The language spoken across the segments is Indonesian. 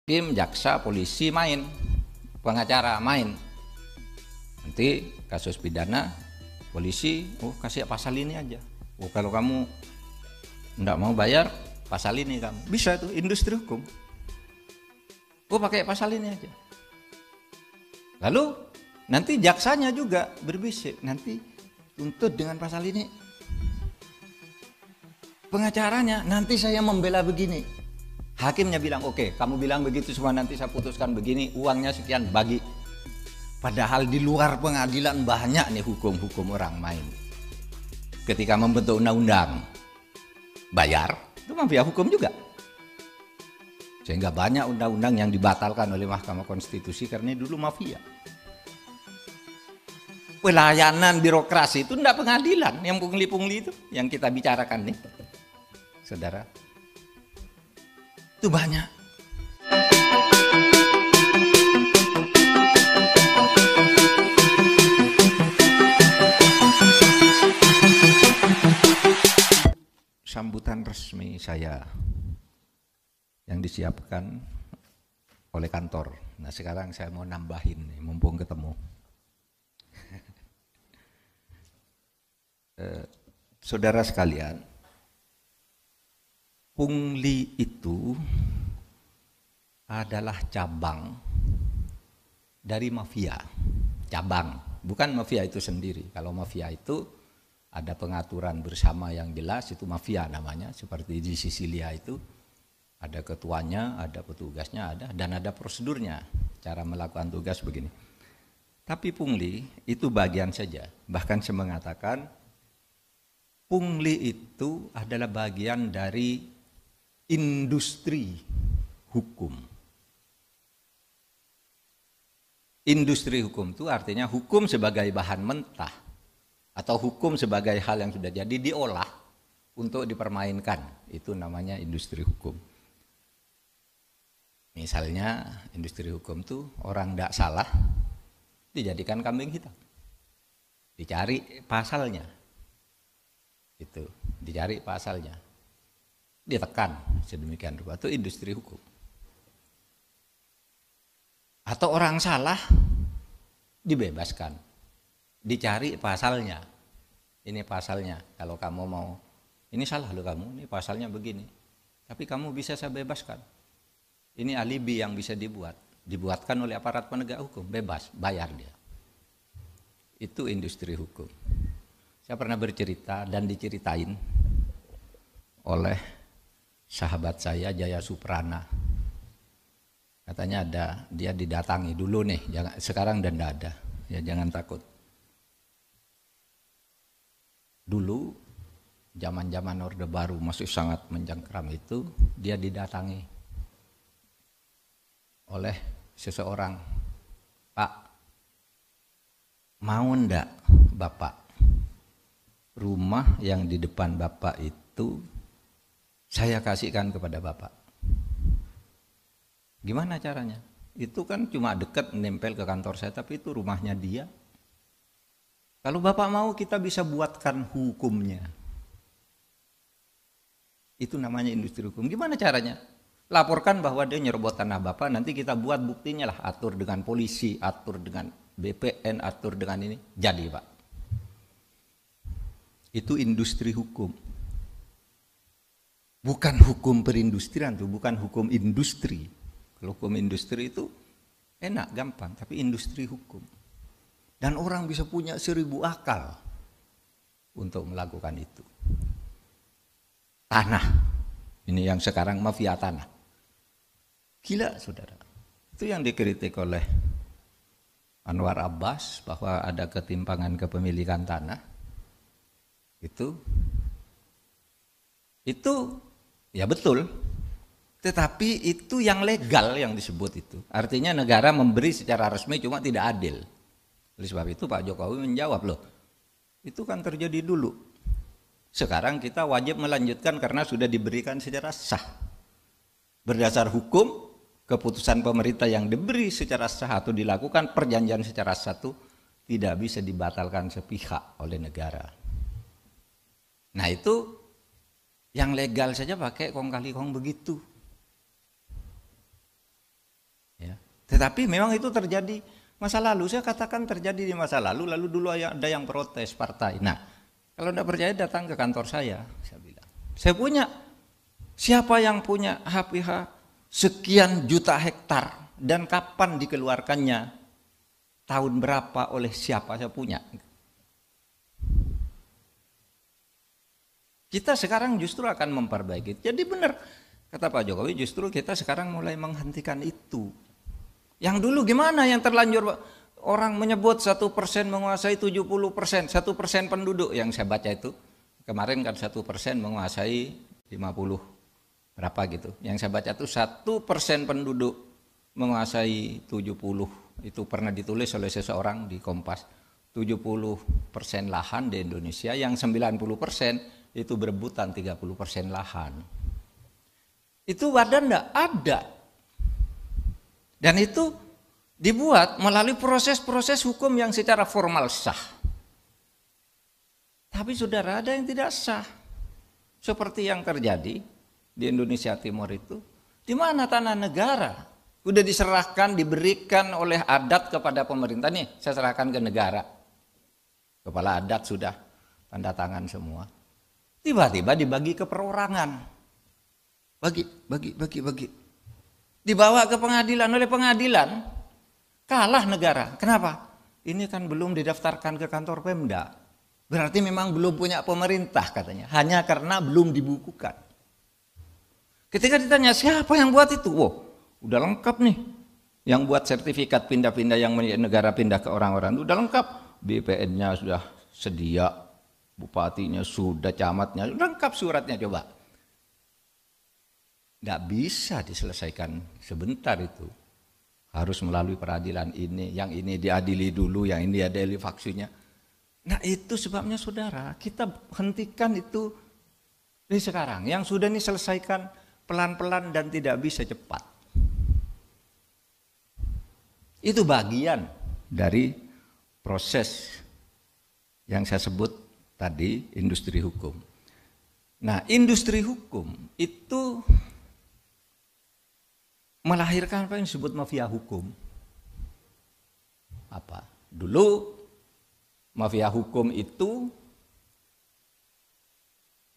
Hakim, jaksa, polisi main, pengacara main. Nanti kasus pidana, polisi, kasih pasal ini aja. Kalau kamu enggak mau bayar, pasal ini kamu. Bisa itu industri hukum. Pakai pasal ini aja. Lalu nanti jaksanya juga berbisik, nanti tuntut dengan pasal ini. Pengacaranya, nanti saya membela begini. Hakimnya bilang, oke, kamu bilang begitu semua, nanti saya putuskan begini, uangnya sekian, bagi. Padahal di luar pengadilan banyak nih hukum-hukum orang main. Ketika membentuk undang-undang, bayar, itu mafia hukum juga. Sehingga banyak undang-undang yang dibatalkan oleh Mahkamah Konstitusi karena dulu mafia. Pelayanan birokrasi itu tidak pengadilan, yang pungli-pungli itu yang kita bicarakan nih, saudara. Itu banyak. Sambutan resmi saya yang disiapkan oleh kantor. Nah, sekarang saya mau nambahin nih, mumpung ketemu. Saudara sekalian, pungli itu adalah cabang dari mafia. Cabang, bukan mafia itu sendiri. Kalau mafia itu ada pengaturan bersama yang jelas, itu mafia namanya. Seperti di Sisilia itu ada ketuanya, ada petugasnya, dan ada prosedurnya. Cara melakukan tugas begini. Tapi pungli itu bagian saja. Bahkan saya mengatakan pungli itu adalah bagian dari industri hukum. Industri hukum itu artinya hukum sebagai bahan mentah atau hukum sebagai hal yang sudah jadi diolah untuk dipermainkan. Itu namanya industri hukum. Misalnya industri hukum itu orang tidak salah dijadikan kambing hitam. Dicari pasalnya. Itu, dicari pasalnya. Ditekan sedemikian rupa, itu industri hukum. Atau orang salah dibebaskan, dicari pasalnya. Ini pasalnya, kalau kamu mau, ini salah loh kamu, ini pasalnya begini, tapi kamu bisa saya bebaskan. Ini alibi yang bisa dibuatkan oleh aparat penegak hukum, bebas, bayar dia. Itu industri hukum. Saya pernah bercerita dan diceritain oleh sahabat saya Jaya Suprana. Katanya dia didatangi dulu nih, sekarang dan tidak ada. Ya jangan takut. Dulu zaman-zaman Orde Baru masih sangat mencengkram itu, dia didatangi oleh seseorang. Pak, mau ndak Bapak rumah yang di depan Bapak itu saya kasihkan kepada Bapak? Gimana caranya? Itu kan cuma dekat nempel ke kantor saya, tapi itu rumahnya dia. Kalau Bapak mau, kita bisa buatkan hukumnya. Itu namanya industri hukum. Gimana caranya? Laporkan bahwa dia nyerobot tanah Bapak, nanti kita buat buktinya lah, atur dengan polisi, atur dengan BPN, atur dengan ini. Jadi Pak. Itu industri hukum. Bukan hukum perindustrian tuh, bukan hukum industri. Kalau hukum industri itu enak, gampang, tapi industri hukum. Dan orang bisa punya 1000 akal untuk melakukan itu. Tanah, ini yang sekarang mafia tanah. Gila saudara. Itu yang dikritik oleh Anwar Abbas bahwa ada ketimpangan kepemilikan tanah. Itu ya betul, tetapi itu yang legal yang disebut itu. Artinya negara memberi secara resmi cuma tidak adil. Oleh sebab itu Pak Jokowi menjawab, loh itu kan terjadi dulu. Sekarang kita wajib melanjutkan karena sudah diberikan secara sah. Berdasar hukum, keputusan pemerintah yang diberi secara sah atau dilakukan perjanjian secara sah itu tidak bisa dibatalkan sepihak oleh negara. Nah itu yang legal saja pakai kong kali kong begitu. Tetapi memang itu terjadi masa lalu. Saya katakan terjadi di masa lalu dulu ada yang protes partai. Nah, kalau tidak percaya datang ke kantor saya bilang. Saya punya, siapa yang punya HPH sekian juta hektar dan kapan dikeluarkannya, tahun berapa, oleh siapa, saya punya. Kita sekarang justru akan memperbaiki. Jadi benar, kata Pak Jokowi, justru kita sekarang mulai menghentikan itu. Yang dulu gimana, yang terlanjur orang menyebut 1% menguasai 70%, 1% penduduk yang saya baca itu. Kemarin kan 1% menguasai 50 berapa gitu. Yang saya baca itu 1% penduduk menguasai 70. Itu pernah ditulis oleh seseorang di Kompas. 70% lahan di Indonesia, yang 90% itu berebutan 30% lahan. Itu ada enggak? Ada. Dan itu dibuat melalui proses-proses hukum yang secara formal sah. Tapi saudara, ada yang tidak sah. Seperti yang terjadi di Indonesia Timur itu, di mana tanah negara sudah diserahkan, diberikan oleh adat kepada pemerintah. Nih, saya serahkan ke negara. Kepala adat sudah tanda tangan semua. Tiba-tiba dibagi ke perorangan. Bagi. Dibawa ke pengadilan, oleh pengadilan kalah negara. Kenapa? Ini kan belum didaftarkan ke kantor Pemda. Berarti memang belum punya pemerintah katanya. Hanya karena belum dibukukan. Ketika ditanya siapa yang buat itu? Wow, udah lengkap nih. Yang buat sertifikat pindah-pindah yang negara pindah ke orang-orang itu udah lengkap. BPN-nya sudah sedia, bupatinya sudah, camatnya lengkap suratnya, coba. Nggak bisa diselesaikan sebentar itu. Harus melalui peradilan ini, yang ini diadili dulu, yang ini diadili faksinya. Nah itu sebabnya saudara, kita hentikan itu dari sekarang. Yang sudah ini selesaikan pelan-pelan dan tidak bisa cepat. Itu bagian dari proses yang saya sebut tadi, industri hukum. Nah, industri hukum itu melahirkan apa yang disebut mafia hukum. Apa? Dulu mafia hukum itu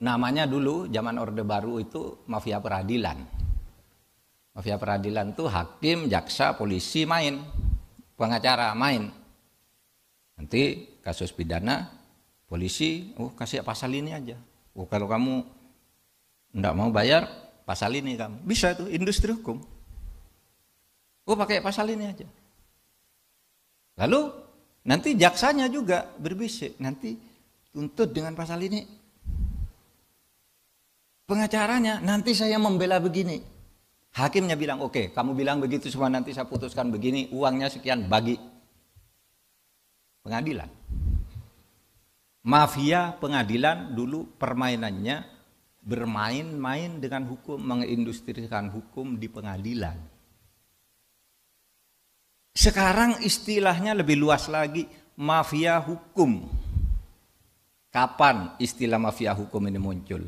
namanya dulu zaman Orde Baru itu mafia peradilan. Mafia peradilan itu hakim, jaksa, polisi main, pengacara main. Nanti kasus pidana, polisi, kasih pasal ini aja. Kalau kamu enggak mau bayar, pasal ini kamu. Bisa itu industri hukum. Pakai pasal ini aja. Lalu nanti jaksanya juga berbisik, nanti tuntut dengan pasal ini. Pengacaranya, nanti saya membela begini. Hakimnya bilang, oke, kamu bilang begitu semua, nanti saya putuskan begini, uangnya sekian, bagi. Pengadilan. Mafia pengadilan dulu permainannya bermain-main dengan hukum, mengindustrikan hukum di pengadilan. Sekarang istilahnya lebih luas lagi, mafia hukum. Kapan istilah mafia hukum ini muncul?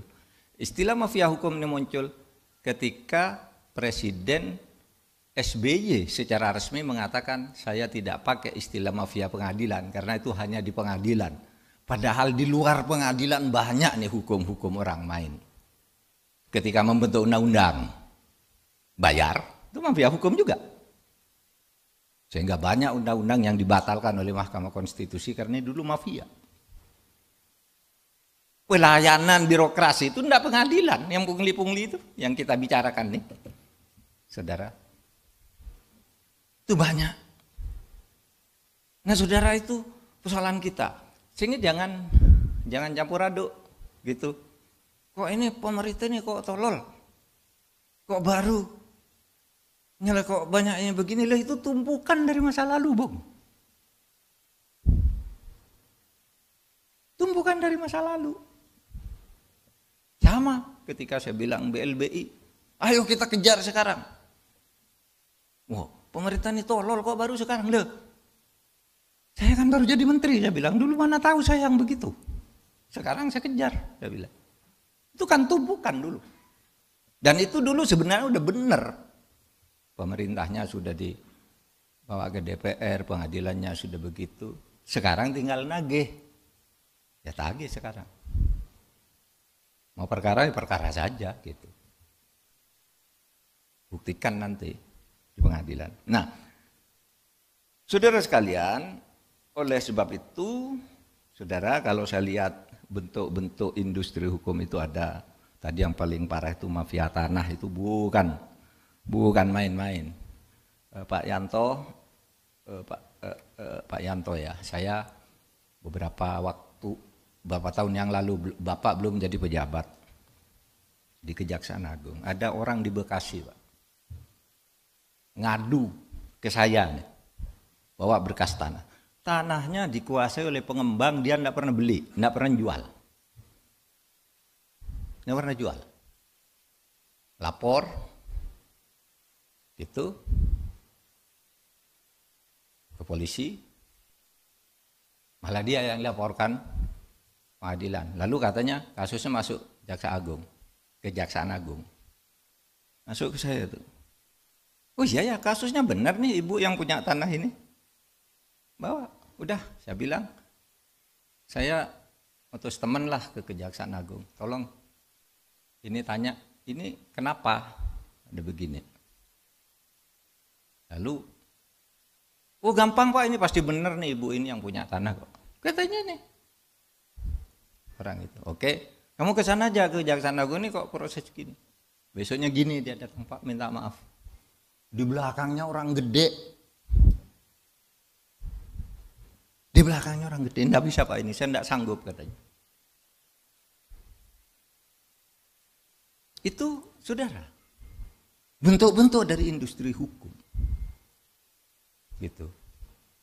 Istilah mafia hukum ini muncul ketika Presiden SBY secara resmi mengatakan saya tidak pakai istilah mafia pengadilan karena itu hanya di pengadilan. Padahal di luar pengadilan banyak nih hukum-hukum orang main. Ketika membentuk undang-undang bayar, itu mafia hukum juga. Sehingga banyak undang-undang yang dibatalkan oleh Mahkamah Konstitusi karena dulu mafia. Pelayanan birokrasi itu tidak pengadilan, yang pungli-pungli itu yang kita bicarakan nih. Saudara. Itu banyak. Nah saudara, itu persoalan kita. Sehingga jangan campur aduk gitu. Kok ini pemerintah ini kok tolol? Kok baru? Nyala kok banyaknya begini lah, itu tumpukan dari masa lalu, Bung. Tumpukan dari masa lalu. Sama ketika saya bilang BLBI, ayo kita kejar sekarang. Wah, pemerintah ini tolol kok baru sekarang. Loh, saya kan baru jadi menteri, saya bilang. Dulu mana tahu saya yang begitu. Sekarang saya kejar, saya bilang. Itu kan tumpukan dulu. Dan itu dulu sebenarnya udah benar. Pemerintahnya sudah bawa ke DPR, pengadilannya sudah begitu. Sekarang tinggal nagih. Ya tagih sekarang. Mau perkara ya perkara saja gitu. Buktikan nanti di pengadilan. Nah, saudara sekalian, oleh sebab itu, saudara, kalau saya lihat bentuk-bentuk industri hukum itu ada. Tadi yang paling parah itu mafia tanah, itu bukan main-main. Pak Yanto, Pak Yanto ya, saya beberapa tahun yang lalu, Bapak belum jadi pejabat di Kejaksaan Agung. Ada orang di Bekasi, Pak, ngadu ke saya nih, bawa berkas tanah. Tanahnya dikuasai oleh pengembang, dia tidak pernah beli, tidak pernah jual. Tidak pernah jual. Lapor, gitu, ke polisi, malah dia yang laporkan pengadilan. Lalu katanya kasusnya masuk Kejaksaan Agung. Masuk ke saya tuh. Oh iya ya, kasusnya benar nih, ibu yang punya tanah ini. Bawa, udah saya bilang, saya utus teman lah ke Kejaksaan Agung. Tolong, ini tanya, ini kenapa ada begini? Lalu, oh gampang Pak, ini pasti benar nih ibu ini yang punya tanah kok. Katanya nih. Orang itu, oke, kamu ke sana aja ke Kejaksaan Agung ini kok proses gini. Besoknya gini dia datang, Pak minta maaf. Di belakangnya orang gede. Di belakangnya orang gede, enggak bisa Pak ini, saya enggak sanggup katanya. Itu saudara, bentuk-bentuk dari industri hukum. Gitu.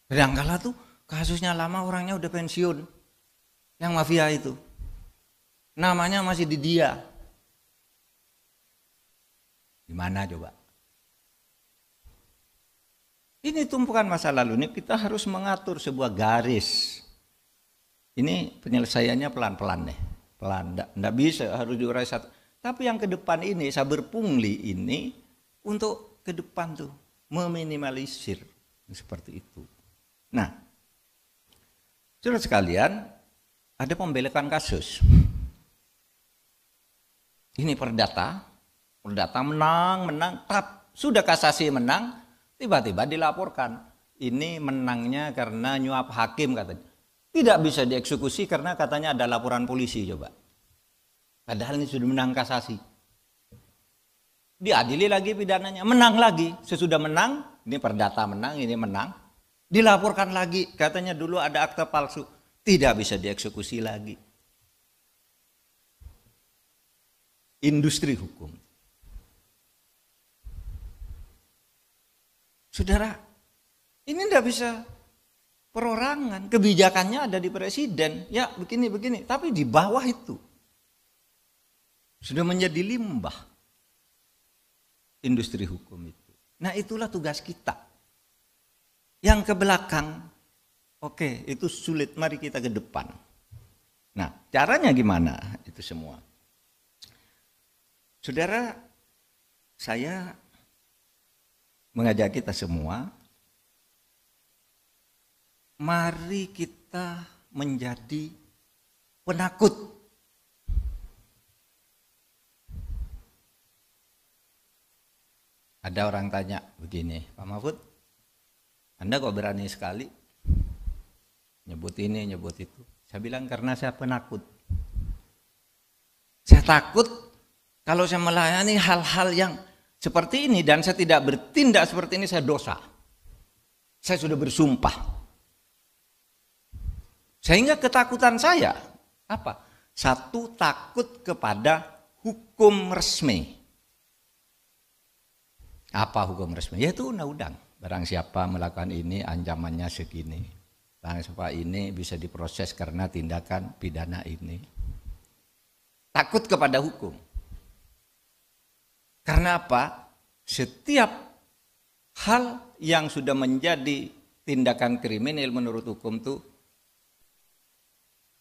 Kadangkala tuh kasusnya lama, orangnya udah pensiun. Yang mafia itu. Namanya masih di dia. Gimana coba? Ini tumpukan masa lalu, ini kita harus mengatur sebuah garis. Ini penyelesaiannya pelan-pelan nih. Pelan, enggak bisa harus diurai satu. Tapi yang ke depan ini, saber pungli ini untuk ke depan tuh meminimalisir seperti itu. Nah, saudara sekalian, ada pembelekan kasus. Ini perdata menang, sudah kasasi menang, tiba-tiba dilaporkan. Ini menangnya karena nyuap hakim katanya. Tidak bisa dieksekusi karena katanya ada laporan polisi coba. Padahal ini sudah menang kasasi. Diadili lagi pidananya, menang lagi. Sesudah menang, ini perdata menang, ini menang. Dilaporkan lagi, katanya dulu ada akta palsu. Tidak bisa dieksekusi lagi. Industri hukum. Saudara, ini tidak bisa perorangan. Kebijakannya ada di presiden. Ya begini. Tapi di bawah itu. Sudah menjadi limbah. Industri hukum itu. Nah itulah tugas kita. Yang ke belakang, oke, itu sulit. Mari kita ke depan. Nah, caranya gimana itu semua? Saudara, saya mengajak kita semua, mari kita menjadi penakut. Ada orang tanya begini, Pak Mahfud, Anda kok berani sekali nyebut ini, nyebut itu? Saya bilang karena saya penakut. Saya takut kalau saya melayani hal-hal yang seperti ini dan saya tidak bertindak seperti ini, saya dosa. Saya sudah bersumpah. Sehingga ketakutan saya apa? Satu, takut kepada hukum resmi. Apa hukum resmi? Yaitu undang-undang. Barang siapa melakukan ini ancamannya segini. Barang siapa ini bisa diproses karena tindakan pidana ini. Takut kepada hukum. Karena apa? Setiap hal yang sudah menjadi tindakan kriminal menurut hukum itu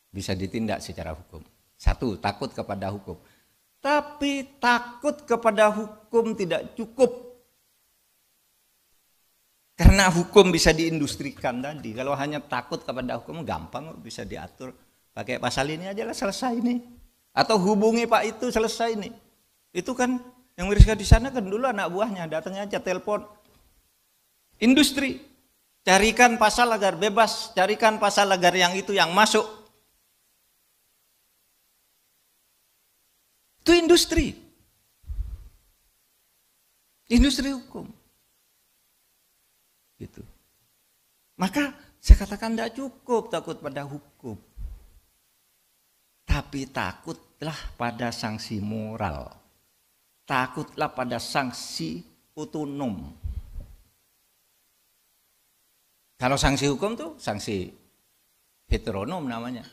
bisa ditindak secara hukum. Satu, takut kepada hukum. Tapi takut kepada hukum tidak cukup. Karena hukum bisa diindustrikan tadi. Kalau hanya takut kepada hukum gampang kok, bisa diatur. Pakai pasal ini aja lah selesai nih. Atau hubungi Pak itu selesai nih. Itu kan yang Miriska di sana kan dulu anak buahnya, datangnya aja telepon. Industri. Carikan pasal agar bebas, carikan pasal agar yang itu yang masuk. Itu industri. Industri hukum. Gitu. Maka saya katakan tidak cukup takut pada hukum. Tapi takutlah pada sanksi moral. Takutlah pada sanksi otonom. Kalau sanksi hukum tuh sanksi heteronom namanya.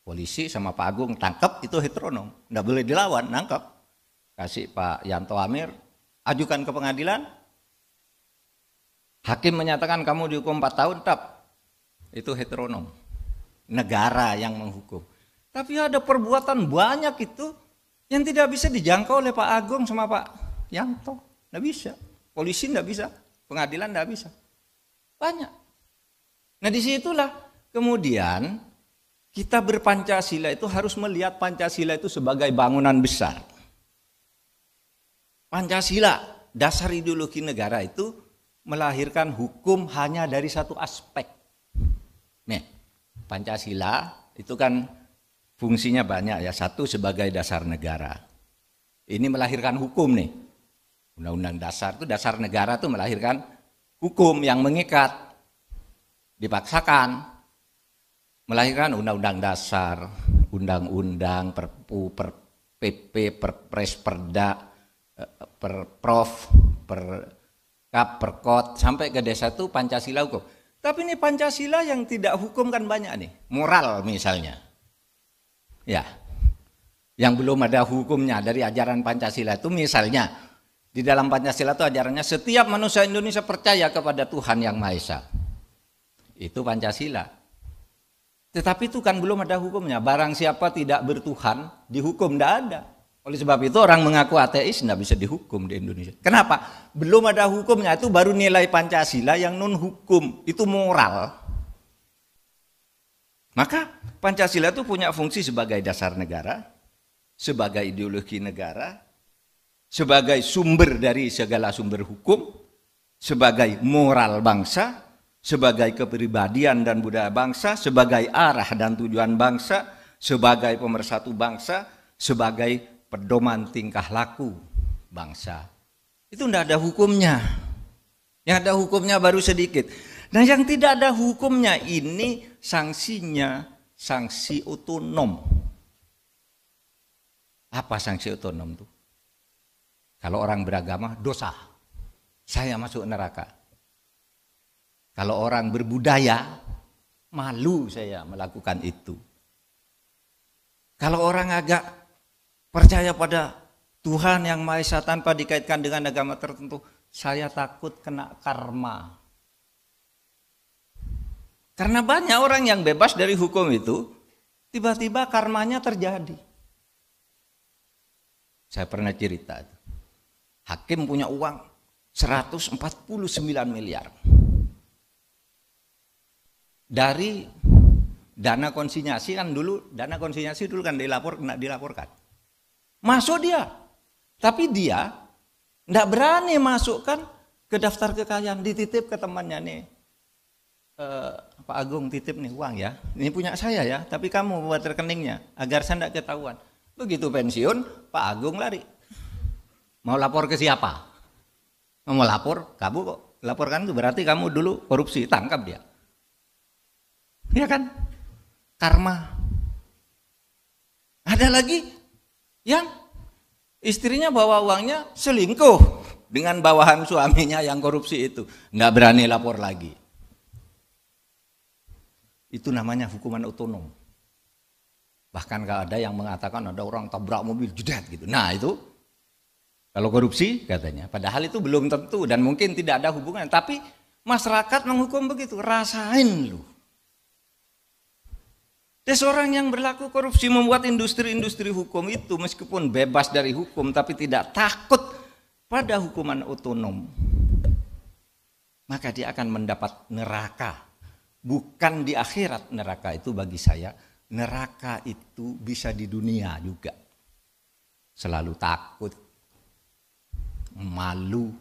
Polisi sama Pak Agung tangkap itu heteronom. Tidak boleh dilawan, nangkap. Kasih Pak Yanto Amir, ajukan ke pengadilan. Hakim menyatakan kamu dihukum 4 tahun, tetap. Itu heteronom. Negara yang menghukum. Tapi ada perbuatan banyak itu yang tidak bisa dijangkau oleh Pak Agung sama Pak Yanto. Tidak bisa. Polisi tidak bisa. Pengadilan tidak bisa. Banyak. Nah disitulah kemudian kita berpancasila itu harus melihat Pancasila itu sebagai bangunan besar. Pancasila, dasar ideologi negara itu melahirkan hukum hanya dari satu aspek. Nih, Pancasila itu kan fungsinya banyak ya. Satu sebagai dasar negara. Ini melahirkan hukum nih. Undang-undang dasar itu dasar negara itu melahirkan hukum yang mengikat. Dipaksakan. Melahirkan undang-undang dasar, undang-undang, perpu, per PP, perpres, perda, perprov, Kap, perkot, sampai ke desa itu Pancasila hukum. Tapi ini Pancasila yang tidak hukum kan banyak nih. Moral misalnya. Ya, yang belum ada hukumnya dari ajaran Pancasila itu misalnya. Di dalam Pancasila itu ajarannya setiap manusia Indonesia percaya kepada Tuhan Yang Maha Esa. Itu Pancasila. Tetapi itu kan belum ada hukumnya. Barang siapa tidak bertuhan, dihukum, tidak ada. Oleh sebab itu orang mengaku ateis tidak bisa dihukum di Indonesia. Kenapa? Belum ada hukumnya, itu baru nilai Pancasila yang non hukum, itu moral. Maka Pancasila itu punya fungsi sebagai dasar negara, sebagai ideologi negara, sebagai sumber dari segala sumber hukum, sebagai moral bangsa, sebagai kepribadian dan budaya bangsa, sebagai arah dan tujuan bangsa, sebagai pemersatu bangsa, sebagai pedoman tingkah laku bangsa. Itu tidak ada hukumnya. Yang ada hukumnya baru sedikit. Nah yang tidak ada hukumnya ini sanksinya sanksi otonom. Apa sanksi otonom itu? Kalau orang beragama dosa, saya masuk neraka. Kalau orang berbudaya, malu saya melakukan itu. Kalau orang agak percaya pada Tuhan Yang Maha Esa tanpa dikaitkan dengan agama tertentu, saya takut kena karma. Karena banyak orang yang bebas dari hukum itu, tiba-tiba karmanya terjadi. Saya pernah cerita, hakim punya uang 149 miliar. Dari dana konsinyasi kan dulu kan dilaporkan. Masuk dia, tapi dia tidak berani masukkan ke daftar kekayaan, dititip ke temannya nih. Pak Agung titip nih uang ya, ini punya saya ya, tapi kamu buat rekeningnya agar saya tidak ketahuan. Begitu pensiun, Pak Agung lari. Mau lapor ke siapa? Mau lapor, kamu kok laporkan itu berarti kamu dulu korupsi, tangkap dia. Ya kan? Karma. Ada lagi yang istrinya bawa uangnya selingkuh dengan bawahan suaminya yang korupsi itu. Nggak berani lapor lagi. Itu namanya hukuman otonom. Bahkan kalau ada yang mengatakan ada orang tabrak mobil, jedat gitu. Nah itu, kalau korupsi katanya. Padahal itu belum tentu dan mungkin tidak ada hubungan. Tapi masyarakat menghukum begitu, rasain lu. Dan seorang yang berlaku korupsi membuat industri-industri hukum itu meskipun bebas dari hukum tapi tidak takut pada hukuman otonom. maka dia akan mendapat neraka. Bukan di akhirat neraka itu bagi saya. Neraka itu bisa di dunia juga. Selalu takut, malu,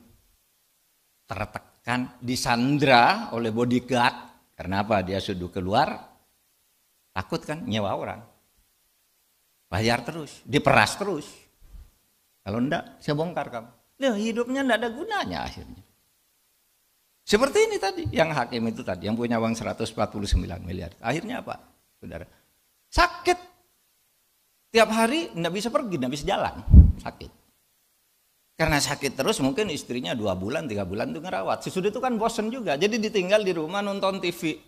tertekan, disandra oleh bodyguard. Karena apa? Dia sudah keluar, takut kan nyewa orang. Bayar terus, diperas terus. Kalau enggak, saya bongkar kamu. Loh, hidupnya enggak ada gunanya akhirnya. Seperti ini tadi, yang hakim itu tadi, yang punya uang 149 miliar. Akhirnya apa, saudara? Sakit. Tiap hari enggak bisa pergi, enggak bisa jalan. Sakit. Karena sakit terus mungkin istrinya 2 bulan, 3 bulan itu ngerawat. Sesudah itu kan bosen juga, jadi ditinggal di rumah nonton TV.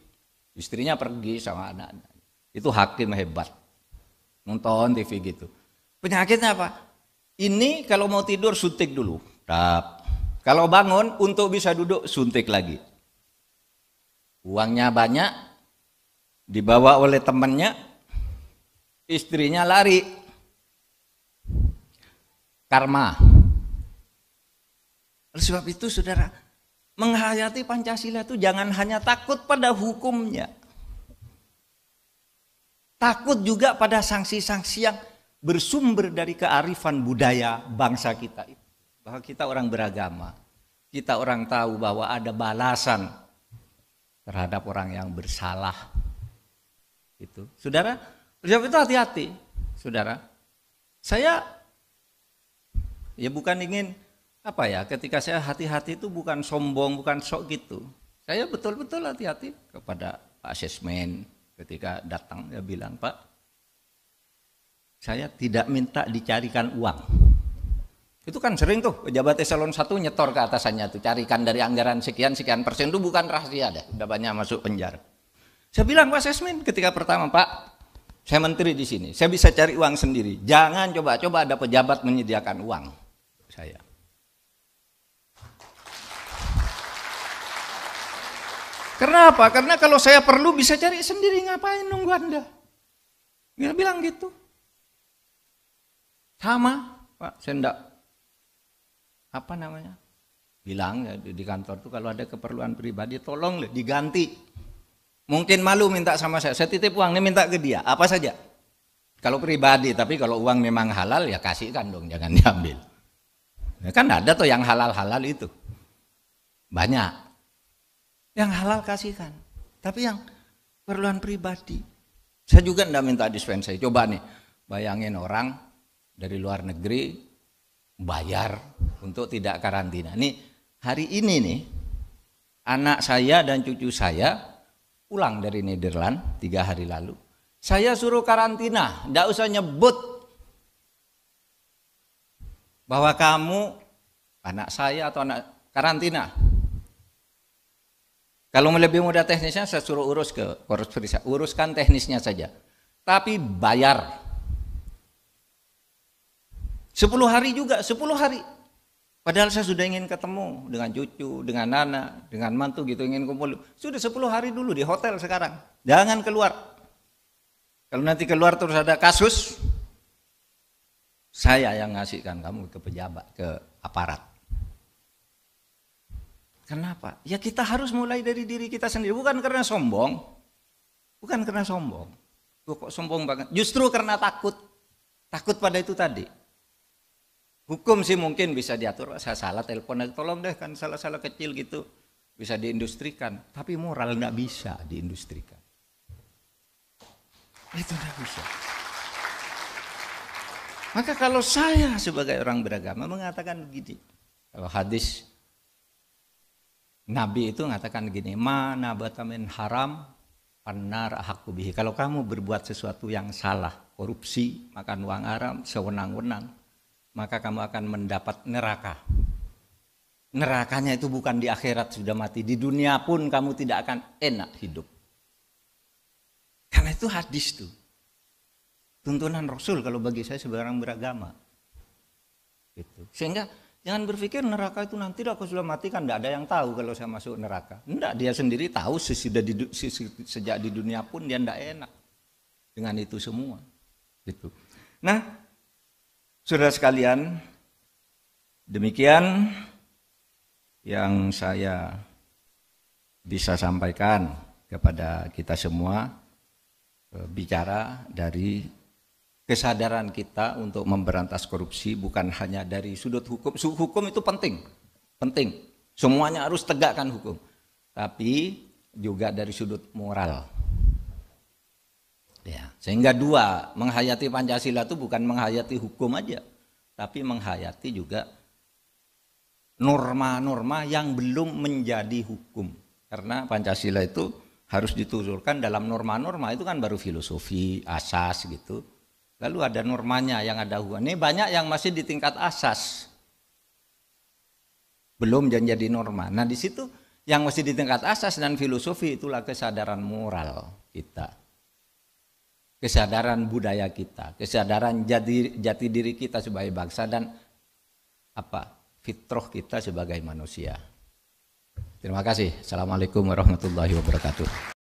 Istrinya pergi sama anak-anak. Itu hakim hebat. Nonton TV gitu. Penyakitnya apa? Ini kalau mau tidur suntik dulu. Kalau bangun untuk bisa duduk suntik lagi. Uangnya banyak, dibawa oleh temannya, istrinya lari. Karma. Oleh sebab itu saudara, menghayati Pancasila itu jangan hanya takut pada hukumnya. Takut juga pada sanksi-sanksi yang bersumber dari kearifan budaya bangsa kita itu. Bahwa kita orang beragama, kita orang tahu bahwa ada balasan terhadap orang yang bersalah. Itu, saudara, itu hati-hati, saudara. Saya ya bukan ingin apa ya, ketika saya hati-hati itu bukan sombong, bukan sok gitu. Saya betul-betul hati-hati kepada Pak Sesmen ketika datang, dia bilang, Pak, saya tidak minta dicarikan uang. Itu kan sering tuh pejabat eselon 1 nyetor ke atasannya tuh, carikan dari anggaran sekian persen, itu bukan rahasia dah, udah banyak masuk penjara. Saya bilang Pak Sesmen ketika pertama, Pak, saya menteri di sini, saya bisa cari uang sendiri. Jangan coba-coba ada pejabat menyediakan uang saya. Karena apa? Karena kalau saya perlu bisa cari sendiri, ngapain nunggu Anda? Dia bilang gitu. Sama, Pak, saya enggak bilang ya, di kantor tuh kalau ada keperluan pribadi tolong diganti. Mungkin malu minta sama saya titip uang, nih minta ke dia, apa saja. Kalau pribadi, tapi kalau uang memang halal ya kasihkan dong, jangan diambil. Ya kan ada tuh yang halal-halal itu. Banyak. Yang halal kasihkan. Tapi yang keperluan pribadi, saya juga enggak minta dispensasi. Coba nih, bayangin orang dari luar negeri bayar untuk tidak karantina. Nih hari ini nih anak saya dan cucu saya pulang dari Nederland 3 hari lalu. Saya suruh karantina, enggak usah nyebut bahwa kamu anak saya atau anak karantina. Kalau lebih mudah teknisnya saya suruh urus ke Korps Perisa, uruskan teknisnya saja. Tapi bayar. 10 hari juga, 10 hari. Padahal saya sudah ingin ketemu dengan cucu, dengan anak, dengan mantu gitu, ingin kumpul. Sudah 10 hari dulu di hotel sekarang. Jangan keluar. Kalau nanti keluar terus ada kasus, saya yang ngasihkan kamu ke pejabat, ke aparat. Kenapa? Ya kita harus mulai dari diri kita sendiri, bukan karena sombong. Bukan karena sombong. Kok sombong banget? Justru karena takut. Takut pada itu tadi. Hukum sih mungkin bisa diatur, saya salah telepon aja, tolong deh kan salah-salah kecil gitu, bisa diindustrikan. Tapi moral nggak bisa diindustrikan. Itu nggak bisa. Maka kalau saya sebagai orang beragama mengatakan begini, kalau hadis Nabi itu mengatakan begini, mana batamin haram panar hakubihi. Kalau kamu berbuat sesuatu yang salah, korupsi, makan uang haram, sewenang-wenang, maka kamu akan mendapat neraka. Nerakanya itu bukan di akhirat sudah mati, di dunia pun kamu tidak akan enak hidup. Karena itu hadis tuh. Tuntunan Rasul kalau bagi saya sebagai orang beragama. Gitu. Sehingga jangan berpikir neraka itu nanti aku sudah mati kan tidak ada yang tahu kalau saya masuk neraka. Enggak, dia sendiri tahu sejak di dunia pun dia tidak enak dengan itu semua. Gitu. Nah, saudara sekalian, demikian yang saya bisa sampaikan kepada kita semua, bicara dari kesadaran kita untuk memberantas korupsi bukan hanya dari sudut hukum. Hukum itu penting, semuanya harus tegakkan hukum, tapi juga dari sudut moral. Ya, sehingga dua, menghayati Pancasila itu bukan menghayati hukum aja, tapi menghayati juga norma-norma yang belum menjadi hukum. Karena Pancasila itu harus dituturkan dalam norma-norma, itu kan baru filosofi, asas gitu. Lalu ada normanya yang ada hukum. Ini banyak yang masih di tingkat asas, belum jadi norma. Nah di situ yang masih di tingkat asas dan filosofi, itulah kesadaran moral kita, kesadaran budaya kita, kesadaran jati diri kita sebagai bangsa, dan fitrah kita sebagai manusia. Terima kasih. Assalamualaikum warahmatullahi wabarakatuh.